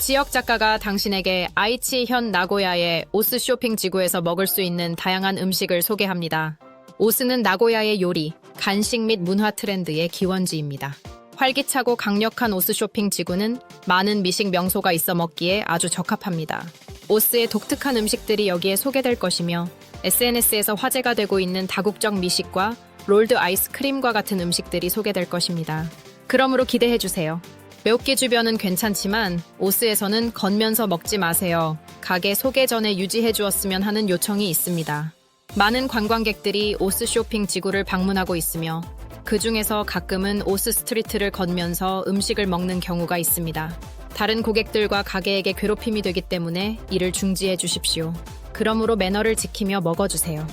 지역 작가가 당신에게 아이치 현 나고야의 오스 쇼핑 지구에서 먹을 수 있는 다양한 음식을 소개합니다. 오스는 나고야의 요리, 간식 및 문화 트렌드의 기원지입니다. 활기차고 강력한 오스 쇼핑 지구는 많은 미식 명소가 있어 먹기에 아주 적합합니다. 오스의 독특한 음식들이 여기에 소개될 것이며 SNS에서 화제가 되고 있는 다국적 미식과 롤드 아이스크림과 같은 음식들이 소개될 것입니다. 그러므로 기대해주세요. 매웃기 주변은 괜찮지만 오스에서는 걷면서 먹지 마세요. 가게 소개 전에 유지해 주었으면 하는 요청이 있습니다. 많은 관광객들이 오스 쇼핑 지구를 방문하고 있으며 그 중에서 가끔은 오스 스트리트를 걷면서 음식을 먹는 경우가 있습니다. 다른 고객들과 가게에게 괴롭힘이 되기 때문에 이를 중지해 주십시오. 그러므로 매너를 지키며 먹어주세요.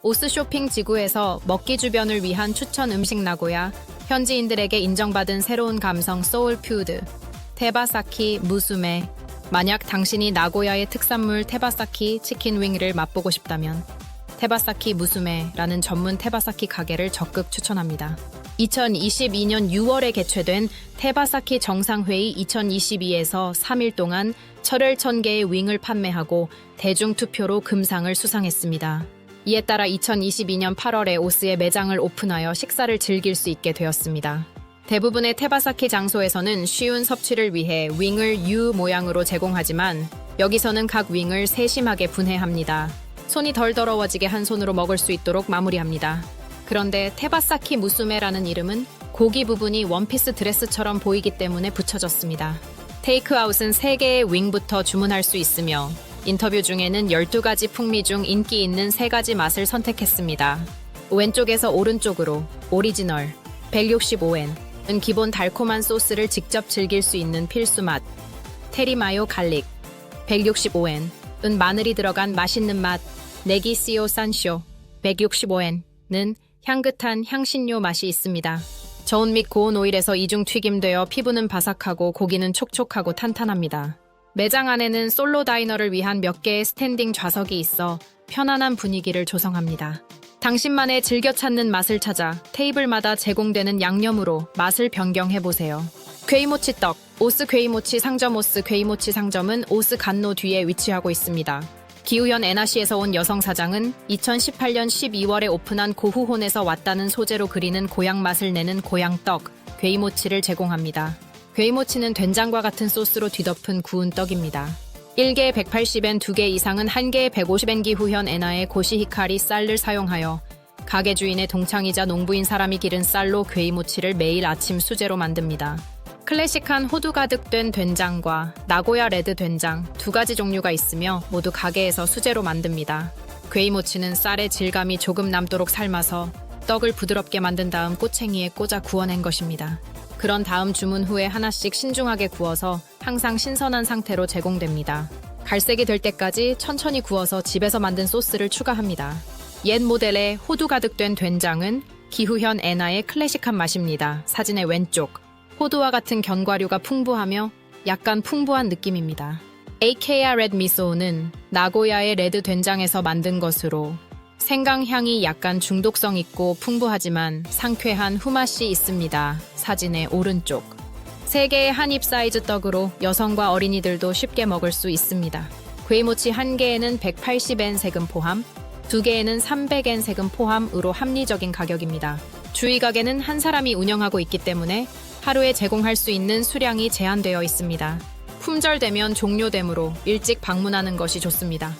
오스 쇼핑 지구에서 먹기 주변을 위한 추천 음식 나고야, 현지인들에게 인정받은 새로운 감성 소울 푸드, 테바사키 무스메. 만약 당신이 나고야의 특산물 테바사키 치킨 윙을 맛보고 싶다면 테바사키 무스메라는 전문 테바사키 가게를 적극 추천합니다. 2022년 6월에 개최된 테바사키 정상회의 2022에서 3일 동안 철을 1000개의 윙을 판매하고 대중투표로 금상을 수상했습니다. 이에 따라 2022년 8월에 오스의 매장을 오픈하여 식사를 즐길 수 있게 되었습니다. 대부분의 테바사키 장소에서는 쉬운 섭취를 위해 윙을 U 모양으로 제공하지만 여기서는 각 윙을 세심하게 분해합니다. 손이 덜 더러워지게 한 손으로 먹을 수 있도록 마무리합니다. 그런데 테바사키 무스메라는 이름은 고기 부분이 원피스 드레스처럼 보이기 때문에 붙여졌습니다. 테이크아웃은 3개의 윙부터 주문할 수 있으며 인터뷰 중에는 12가지 풍미 중 인기 있는 3가지 맛을 선택했습니다. 왼쪽에서 오른쪽으로 오리지널 165엔은 기본 달콤한 소스를 직접 즐길 수 있는 필수 맛, 테리마요 갈릭 165엔은 마늘이 들어간 맛있는 맛, 네기시오 산쇼 165엔은 향긋한 향신료 맛이 있습니다. 저온 및 고온 오일에서 이중 튀김되어 피부는 바삭하고 고기는 촉촉하고 탄탄합니다. 매장 안에는 솔로 다이너를 위한 몇 개의 스탠딩 좌석이 있어 편안한 분위기를 조성합니다. 당신만의 즐겨 찾는 맛을 찾아 테이블마다 제공되는 양념으로 맛을 변경해보세요. 괴이모치 떡, 오스 괴이모치 상점. 오스 괴이모치 상점은 오스 간로 뒤에 위치하고 있습니다. 기우현 에나시에서 온 여성 사장은 2018년 12월에 오픈한 고후혼에서 왔다는 소재로 그리는 고향 맛을 내는 고향떡, 괴이모치를 제공합니다. 괴이모치는 된장과 같은 소스로 뒤덮은 구운 떡입니다. 1개에 180엔, 2개 이상은 1개에 150엔. 기후현 에나의 고시히카리 쌀을 사용하여 가게 주인의 동창이자 농부인 사람이 기른 쌀로 괴이모치를 매일 아침 수제로 만듭니다. 클래식한 호두 가득 된 된장과 나고야 레드 된장 2가지 종류가 있으며 모두 가게에서 수제로 만듭니다. 괴이모치는 쌀의 질감이 조금 남도록 삶아서 떡을 부드럽게 만든 다음 꼬챙이에 꽂아 구워낸 것입니다. 그런 다음 주문 후에 하나씩 신중하게 구워서 항상 신선한 상태로 제공됩니다. 갈색이 될 때까지 천천히 구워서 집에서 만든 소스를 추가합니다. 옛 모델의 호두 가득 된 된장은 기후현 에나의 클래식한 맛입니다. 사진의 왼쪽. 호두와 같은 견과류가 풍부하며 약간 풍부한 느낌입니다. AKR 레드 미소는 나고야의 레드 된장에서 만든 것으로 생강향이 약간 중독성 있고 풍부하지만 상쾌한 후맛이 있습니다. 사진의 오른쪽. 3개의 한입 사이즈 떡으로 여성과 어린이들도 쉽게 먹을 수 있습니다. 괴이모치 1개에는 180엔 세금 포함, 2개에는 300엔 세금 포함으로 합리적인 가격입니다. 주위 가게는 한 사람이 운영하고 있기 때문에 하루에 제공할 수 있는 수량이 제한되어 있습니다. 품절되면 종료되므로 일찍 방문하는 것이 좋습니다.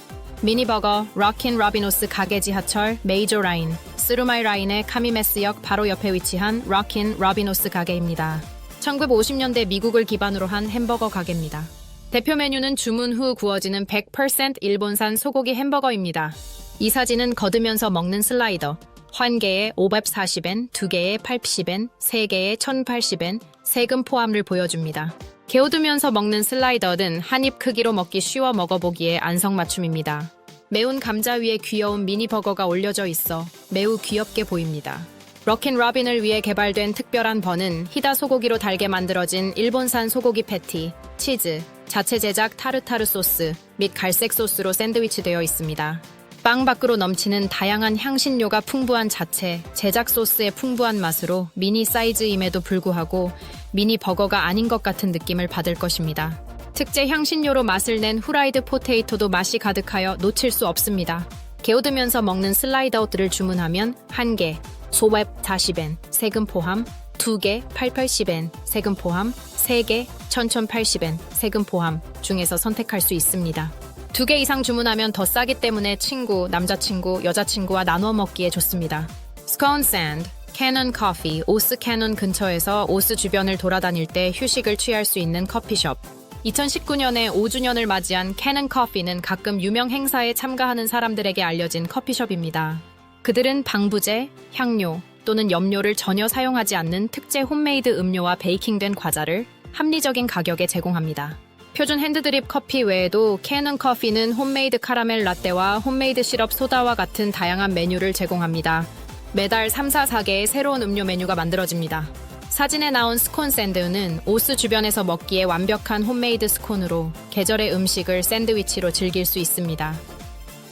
미니버거, 럭킨 러비노스 가게 지하철 메이저 라인, 스루마이 라인의 카미메스역 바로 옆에 위치한 럭킨 러비노스 가게입니다. 1950년대 미국을 기반으로 한 햄버거 가게입니다. 대표 메뉴는 주문 후 구워지는 100% 일본산 소고기 햄버거입니다. 이 사진은 거두면서 먹는 슬라이더, 1개에 540엔, 2개에 80엔, 3개에 1080엔, 세금 포함을 보여줍니다. 게으두면서 먹는 슬라이더는 한입 크기로 먹기 쉬워 먹어보기에 안성맞춤입니다. 매운 감자 위에 귀여운 미니버거가 올려져 있어 매우 귀엽게 보입니다. 럭킨 러빈을 위해 개발된 특별한 번은 히다 소고기로 달게 만들어진 일본산 소고기 패티, 치즈, 자체 제작 타르타르 소스 및 갈색 소스로 샌드위치되어 있습니다. 빵 밖으로 넘치는 다양한 향신료가 풍부한 자체, 제작 소스의 풍부한 맛으로 미니 사이즈임에도 불구하고 미니 버거가 아닌 것 같은 느낌을 받을 것입니다. 특제 향신료로 맛을 낸 후라이드 포테이토도 맛이 가득하여 놓칠 수 없습니다. 게으르면서 먹는 슬라이드아웃들을 주문하면 1개, 소웹 40엔, 세금 포함, 2개, 880엔, 세금 포함, 3개, 1180엔, 세금 포함 중에서 선택할 수 있습니다. 2개 이상 주문하면 더 싸기 때문에 친구, 남자친구, 여자친구와 나눠 먹기에 좋습니다. Scone Sand, 캐논 커피, 오스 캐논 근처에서 오스 주변을 돌아다닐 때 휴식을 취할 수 있는 커피숍. 2019년에 5주년을 맞이한 캐논 커피는 가끔 유명 행사에 참가하는 사람들에게 알려진 커피숍입니다. 그들은 방부제, 향료 또는 염료를 전혀 사용하지 않는 특제 홈메이드 음료와 베이킹된 과자를 합리적인 가격에 제공합니다. 표준 핸드드립 커피 외에도 캐논 커피는 홈메이드 카라멜 라떼와 홈메이드 시럽 소다와 같은 다양한 메뉴를 제공합니다. 매달 3, 4, 4개의 새로운 음료 메뉴가 만들어집니다. 사진에 나온 스콘 샌드는 오스 주변에서 먹기에 완벽한 홈메이드 스콘으로 계절의 음식을 샌드위치로 즐길 수 있습니다.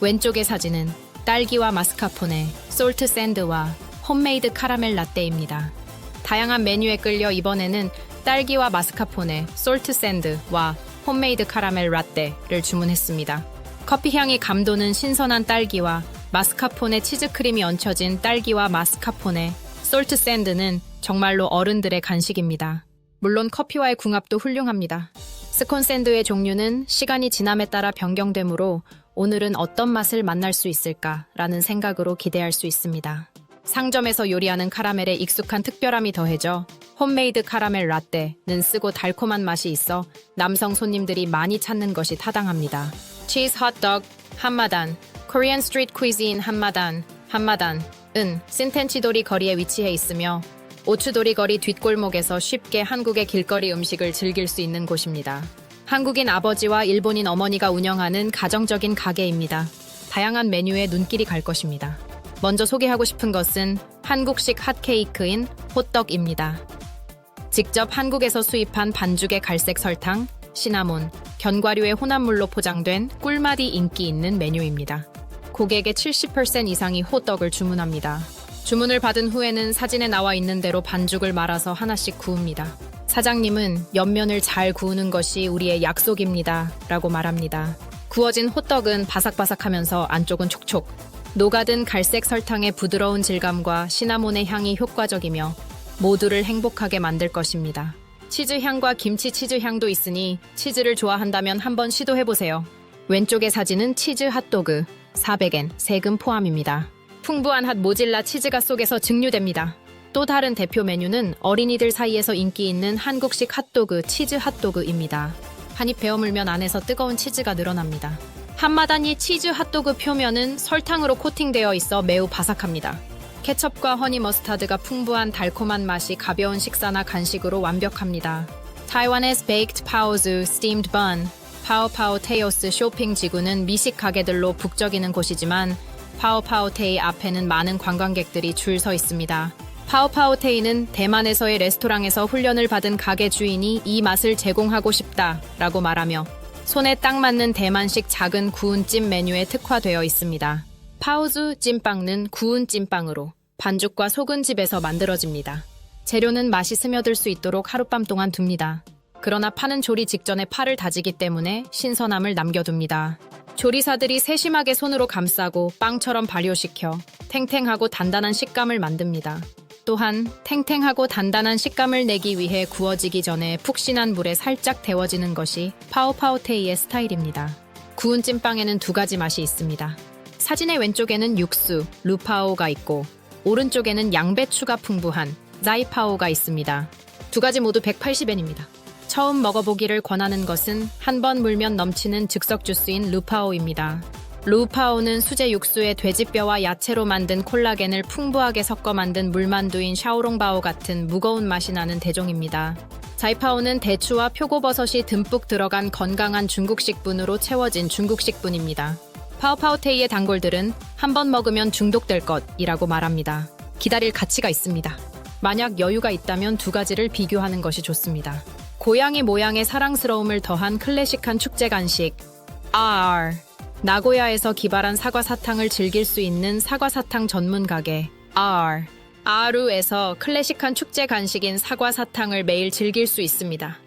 왼쪽의 사진은 딸기와 마스카포네, 솔트 샌드와 홈메이드 카라멜 라떼입니다. 다양한 메뉴에 끌려 이번에는 딸기와 마스카포네, 솔트 샌드와 홈메이드 카라멜 라떼를 주문했습니다. 커피 향이 감도는 신선한 딸기와 마스카포네 치즈크림이 얹혀진 딸기와 마스카포네, 솔트 샌드는 정말로 어른들의 간식입니다. 물론 커피와의 궁합도 훌륭합니다. 스콘 샌드의 종류는 시간이 지남에 따라 변경되므로 오늘은 어떤 맛을 만날 수 있을까라는 생각으로 기대할 수 있습니다. 상점에서 요리하는 카라멜에 익숙한 특별함이 더해져 홈메이드 카라멜 라떼는 쓰고 달콤한 맛이 있어 남성 손님들이 많이 찾는 것이 타당합니다. 치즈 핫도그 한마단, 코리안 스트리트 퀴즈인 한마단은 신텐치도리 거리에 위치해 있으며 오츠도리 거리 뒷골목에서 쉽게 한국의 길거리 음식을 즐길 수 있는 곳입니다. 한국인 아버지와 일본인 어머니가 운영하는 가정적인 가게입니다. 다양한 메뉴에 눈길이 갈 것입니다. 먼저 소개하고 싶은 것은 한국식 핫케이크인 호떡입니다. 직접 한국에서 수입한 반죽의 갈색 설탕, 시나몬, 견과류의 혼합물로 포장된 꿀맛이 인기 있는 메뉴입니다. 고객의 70% 이상이 호떡을 주문합니다. 주문을 받은 후에는 사진에 나와 있는 대로 반죽을 말아서 하나씩 구웁니다. 사장님은 옆면을 잘 구우는 것이 우리의 약속입니다 라고 말합니다. 구워진 호떡은 바삭바삭하면서 안쪽은 촉촉. 녹아든 갈색 설탕의 부드러운 질감과 시나몬의 향이 효과적이며 모두를 행복하게 만들 것입니다. 치즈 향과 김치 치즈 향도 있으니 치즈를 좋아한다면 한번 시도해보세요. 왼쪽의 사진은 치즈 핫도그 400엔 세금 포함입니다. 풍부한 핫 모질라 치즈가 속에서 증류됩니다. 또 다른 대표 메뉴는 어린이들 사이에서 인기 있는 한국식 핫도그 치즈 핫도그입니다. 한입 베어 물면 안에서 뜨거운 치즈가 늘어납니다. 한마단이 치즈 핫도그 표면은 설탕으로 코팅되어 있어 매우 바삭합니다. 케첩과 허니 머스타드가 풍부한 달콤한 맛이 가벼운 식사나 간식으로 완벽합니다. 타이완에서 베이크드 파오즈 스팀드 번 파오파오테이오스 쇼핑 지구는 미식 가게들로 북적이는 곳이지만 파오파오테이 앞에는 많은 관광객들이 줄 서 있습니다. 파오파오테이는 대만에서의 레스토랑에서 훈련을 받은 가게 주인이 이 맛을 제공하고 싶다라고 말하며 손에 딱 맞는 대만식 작은 구운 찜 메뉴에 특화되어 있습니다. 파오즈 찐빵은 구운 찐빵으로 반죽과 속은 집에서 만들어집니다. 재료는 맛이 스며들 수 있도록 하룻밤 동안 둡니다. 그러나 파는 조리 직전에 파를 다지기 때문에 신선함을 남겨둡니다. 조리사들이 세심하게 손으로 감싸고 빵처럼 발효시켜 탱탱하고 단단한 식감을 만듭니다. 또한 탱탱하고 단단한 식감을 내기 위해 구워지기 전에 푹신한 물에 살짝 데워지는 것이 파오파오테이의 스타일입니다. 구운 찐빵에는 2가지 맛이 있습니다. 사진의 왼쪽에는 육수, 루파오가 있고 오른쪽에는 양배추가 풍부한 자이파오가 있습니다. 2가지 모두 180엔입니다. 처음 먹어보기를 권하는 것은 한 번 물면 넘치는 즉석 주스인 루파오입니다. 루파오는 수제 육수에 돼지뼈와 야채로 만든 콜라겐을 풍부하게 섞어 만든 물만두인 샤오롱바오 같은 무거운 맛이 나는 대종입니다. 자이파오는 대추와 표고버섯이 듬뿍 들어간 건강한 중국식 분으로 채워진 중국식 분입니다. 파오파오테이의 단골들은 한 번 먹으면 중독될 것이라고 말합니다. 기다릴 가치가 있습니다. 만약 여유가 있다면 2가지를 비교하는 것이 좋습니다. 고양이 모양의 사랑스러움을 더한 클래식한 축제 간식 R. 나고야에서 기발한 사과 사탕을 즐길 수 있는 사과 사탕 전문 가게 R. 아루에서 클래식한 축제 간식인 사과 사탕을 매일 즐길 수 있습니다.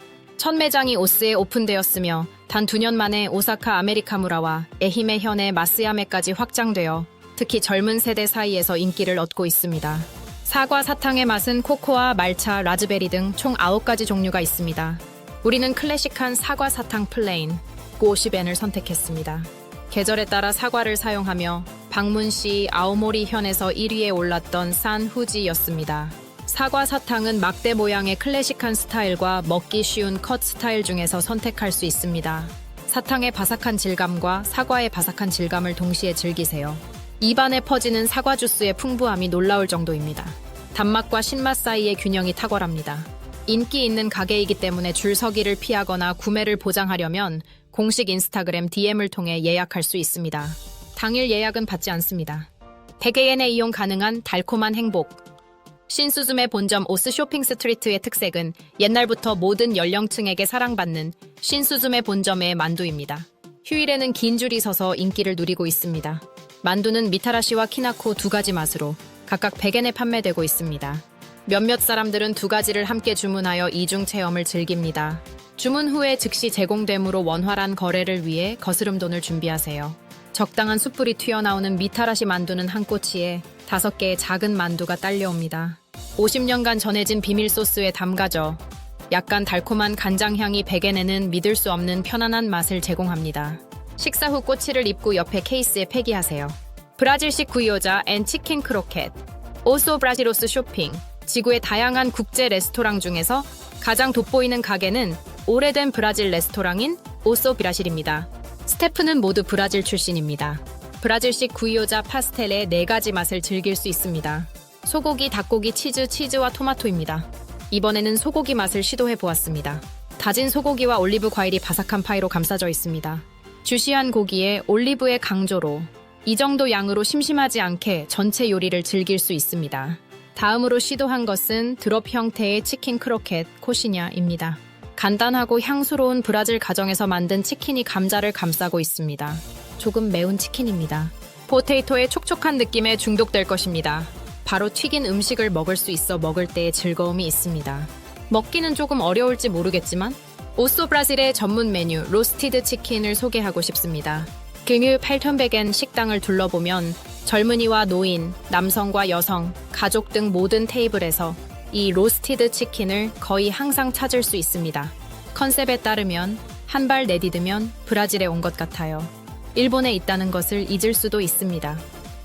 첫 매장이 오스에 오픈되었으며 단 2년 만에 오사카 아메리카무라와 에히메 현의 마스야메까지 확장되어 특히 젊은 세대 사이에서 인기를 얻고 있습니다. 사과 사탕의 맛은 코코아, 말차, 라즈베리 등 총 9가지 종류가 있습니다. 우리는 클래식한 사과 사탕 플레인, 50엔을 선택했습니다. 계절에 따라 사과를 사용하며 방문시 아오모리 현에서 1위에 올랐던 산 후지였습니다. 사과 사탕은 막대 모양의 클래식한 스타일과 먹기 쉬운 컷 스타일 중에서 선택할 수 있습니다. 사탕의 바삭한 질감과 사과의 바삭한 질감을 동시에 즐기세요. 입안에 퍼지는 사과 주스의 풍부함이 놀라울 정도입니다. 단맛과 신맛 사이의 균형이 탁월합니다. 인기 있는 가게이기 때문에 줄 서기를 피하거나 구매를 보장하려면 공식 인스타그램 DM을 통해 예약할 수 있습니다. 당일 예약은 받지 않습니다. 100엔에 이용 가능한 달콤한 행복. 신수즈메 본점 오스 쇼핑 스트리트의 특색은 옛날부터 모든 연령층에게 사랑받는 신수즈메 본점의 만두입니다. 휴일에는 긴 줄이 서서 인기를 누리고 있습니다. 만두는 미타라시와 키나코 2가지 맛으로 각각 100엔에 판매되고 있습니다. 몇몇 사람들은 2가지를 함께 주문하여 이중 체험을 즐깁니다. 주문 후에 즉시 제공되므로 원활한 거래를 위해 거스름돈을 준비하세요. 적당한 숯불이 튀어나오는 미타라시 만두는 한 꼬치에 5개의 작은 만두가 딸려옵니다. 50년간 전해진 비밀 소스에 담가져 약간 달콤한 간장향이 100엔에는 믿을 수 없는 편안한 맛을 제공합니다. 식사 후 꼬치를 입고 옆에 케이스에 폐기하세요. 브라질식 구이오자 앤 치킨 크로켓. 오소 브라지로스 쇼핑. 지구의 다양한 국제 레스토랑 중에서 가장 돋보이는 가게는 오래된 브라질 레스토랑인 오소 브라실입니다. 스태프는 모두 브라질 출신입니다. 브라질식 구이오자 파스텔의 4가지 맛을 즐길 수 있습니다. 소고기, 닭고기, 치즈와 토마토입니다. 이번에는 소고기 맛을 시도해 보았습니다. 다진 소고기와 올리브 과일이 바삭한 파이로 감싸져 있습니다. 주시한 고기에 올리브의 강조로 이 정도 양으로 심심하지 않게 전체 요리를 즐길 수 있습니다. 다음으로 시도한 것은 드롭 형태의 치킨 크로켓 코시냐입니다. 간단하고 향수로운 브라질 가정에서 만든 치킨이 감자를 감싸고 있습니다. 조금 매운 치킨입니다. 포테이토의 촉촉한 느낌에 중독될 것입니다. 바로 튀긴 음식을 먹을 수 있어 먹을 때의 즐거움이 있습니다. 먹기는 조금 어려울지 모르겠지만 오소 브라질의 전문 메뉴 로스티드 치킨을 소개하고 싶습니다. 금일 8,100엔 식당을 둘러보면 젊은이와 노인, 남성과 여성, 가족 등 모든 테이블에서 이 로스티드 치킨을 거의 항상 찾을 수 있습니다. 컨셉에 따르면 한 발 내디디면 브라질에 온 것 같아요. 일본에 있다는 것을 잊을 수도 있습니다.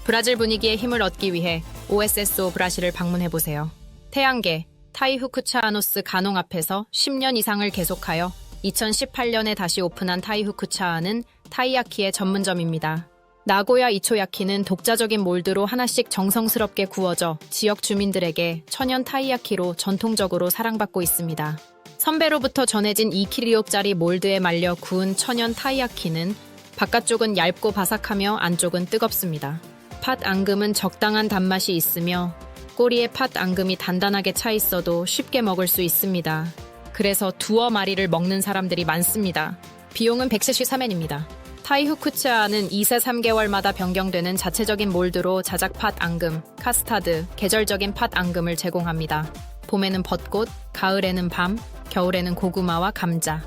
브라질 분위기에 힘을 얻기 위해 OSSO 브라실을 방문해보세요. 태양계, 타이후쿠차아노스 간홍 앞에서 10년 이상을 계속하여 2018년에 다시 오픈한 타이후쿠차아는 타이야키의 전문점입니다. 나고야 이초야키는 독자적인 몰드로 하나씩 정성스럽게 구워져 지역 주민들에게 천연 타이야키로 전통적으로 사랑받고 있습니다. 선배로부터 전해진 2kg짜리 몰드에 말려 구운 천연 타이야키는 바깥쪽은 얇고 바삭하며 안쪽은 뜨겁습니다. 팥 앙금은 적당한 단맛이 있으며 꼬리에 팥 앙금이 단단하게 차 있어도 쉽게 먹을 수 있습니다. 그래서 2마리를 먹는 사람들이 많습니다. 비용은 173엔입니다. 타이후쿠차아는 2세 3개월마다 변경되는 자체적인 몰드로 자작 팥 앙금, 카스타드, 계절적인 팥 앙금을 제공합니다. 봄에는 벚꽃, 가을에는 밤, 겨울에는 고구마와 감자.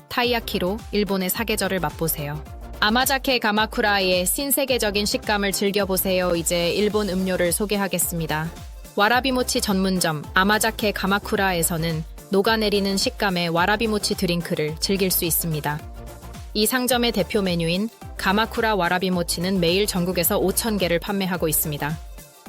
타이야키로 일본의 사계절을 맛보세요. 아마자케 가마쿠라의 신세계적인 식감을 즐겨보세요. 이제 일본 음료를 소개하겠습니다. 와라비모치 전문점 아마자케 가마쿠라에서는 녹아내리는 식감의 와라비모치 드링크를 즐길 수 있습니다. 이 상점의 대표 메뉴인 가마쿠라 와라비모치는 매일 전국에서 5,000개를 판매하고 있습니다.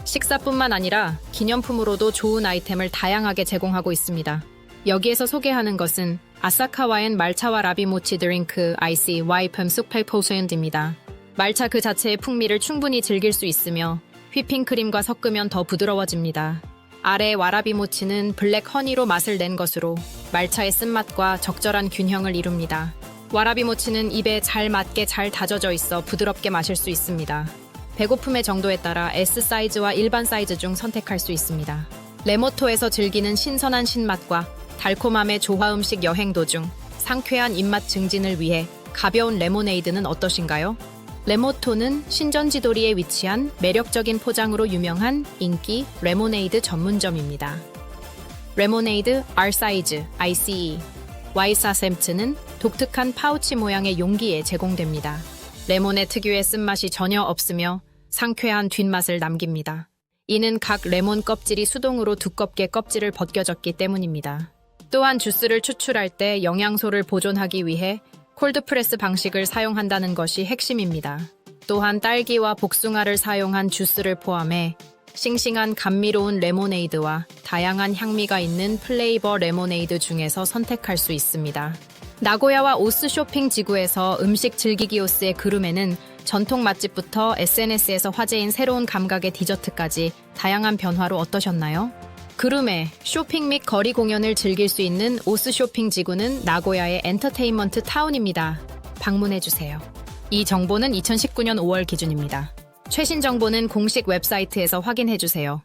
식사뿐만 아니라 기념품으로도 좋은 아이템을 다양하게 제공하고 있습니다. 여기에서 소개하는 것은 아사카와엔 말차와 라비모치 드링크 아이시 와이펌 쑥8%입니다. 말차 그 자체의 풍미를 충분히 즐길 수 있으며 휘핑크림과 섞으면 더 부드러워집니다. 아래 와라비모치는 블랙 허니로 맛을 낸 것으로 말차의 쓴맛과 적절한 균형을 이룹니다. 와라비모치는 입에 잘 맞게 잘 다져져 있어 부드럽게 마실 수 있습니다. 배고픔의 정도에 따라 S 사이즈와 일반 사이즈 중 선택할 수 있습니다. 레모토에서 즐기는 신선한 신맛과 달콤함의 조화 음식 여행 도중 상쾌한 입맛 증진을 위해 가벼운 레모네이드는 어떠신가요? 레모토는 신전지도리에 위치한 매력적인 포장으로 유명한 인기 레모네이드 전문점입니다. 레모네이드 R 사이즈 ICE 와이사샘츠는 독특한 파우치 모양의 용기에 제공됩니다. 레몬의 특유의 쓴맛이 전혀 없으며 상쾌한 뒷맛을 남깁니다. 이는 각 레몬 껍질이 수동으로 두껍게 껍질을 벗겨졌기 때문입니다. 또한 주스를 추출할 때 영양소를 보존하기 위해 콜드프레스 방식을 사용한다는 것이 핵심입니다. 또한 딸기와 복숭아를 사용한 주스를 포함해 싱싱한 감미로운 레모네이드와 다양한 향미가 있는 플레이버 레모네이드 중에서 선택할 수 있습니다. 나고야와 오스 쇼핑 지구에서 음식 즐기기 오스의 그루메는 전통 맛집부터 SNS에서 화제인 새로운 감각의 디저트까지 다양한 변화로 어떠셨나요? 그루메, 쇼핑 및 거리 공연을 즐길 수 있는 오스 쇼핑 지구는 나고야의 엔터테인먼트 타운입니다. 방문해주세요. 이 정보는 2019년 5월 기준입니다. 최신 정보는 공식 웹사이트에서 확인해주세요.